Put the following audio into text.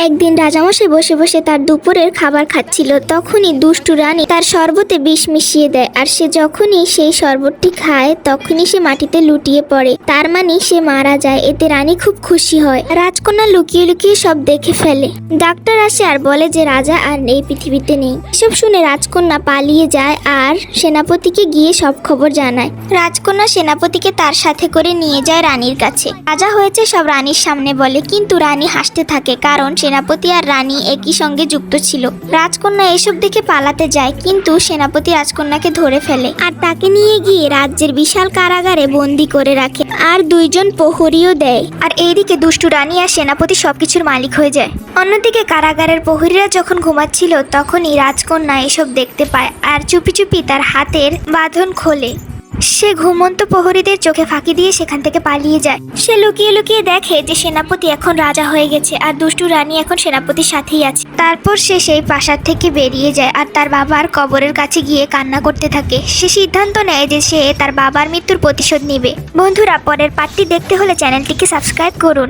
একদিন রাজামশাই বসে বসে তার দুপুরের খাবার খাচ্ছিল। তখনই দুষ্টু রানী তার শরবতে বিষ মিশিয়ে দেয়, আর সে যখনই সেই শরবতটি খায় তখনই সে মাটিতে লুটিয়ে পড়ে। তার মানে সে মারা যায়। এতে রানী খুব খুশি হয়। রাজকন্যা লুকিয়ে লুকিয়ে সব দেখে ফেলে। ডাক্তার আসে আর বলে যে রাজা আর এই পৃথিবীতে নেই। এসব শুনে রাজকন্যা পালিয়ে যায় আর সেনাপতিকে গিয়ে সব খবর জানায়। রাজকন্যা সেনাপতিকে তার সাথে করে নিয়ে যায় রানীর কাছে। রাজা হয়েছে সব রানীর সামনে বলে, কিন্তু রানী হাসতে থাকে, কারণ সেনাপতি আর রানী একই সঙ্গে যুক্ত ছিল। রাজকন্যা এসব দেখে পালাতে যায়, কিন্তু সেনাপতি রাজকন্যাকে ধরে ফেলে আর তাকে নিয়ে গিয়ে রাজ্যের বিশাল কারাগারে বন্দি করে রাখে, আর দুইজন প্রহরীও দেয়। আর এইদিকে দুষ্টু রানী আর সেনাপতি সবকিছুর মালিক হয়ে যায়। অন্যদিকে কারাগারের প্রহরীরা যখন ঘুমাচ্ছিল তখনই রাজকন্যা এসব দেখতে পায় আর চুপি চুপি তার হাতের বাঁধন খোলে। সে ঘুমন্ত প্রহরীদের চোখে ফাঁকি দিয়ে সেখান থেকে পালিয়ে যায়। সে লুকিয়ে লুকিয়ে দেখে যে সেনাপতি এখন রাজা হয়ে গেছে আর দুষ্টু রানী এখন সেনাপতির সাথেই আছে। তারপর সে সেই প্রাসাদ থেকে বেরিয়ে যায় আর তার বাবার কবরের কাছে গিয়ে কান্না করতে থাকে। সে সিদ্ধান্ত নেয় যে সে তার বাবার মৃত্যুর প্রতিশোধ নেবে। বন্ধুরা, পরের পার্টটি দেখতে হলে চ্যানেলটিকে সাবস্ক্রাইব করুন।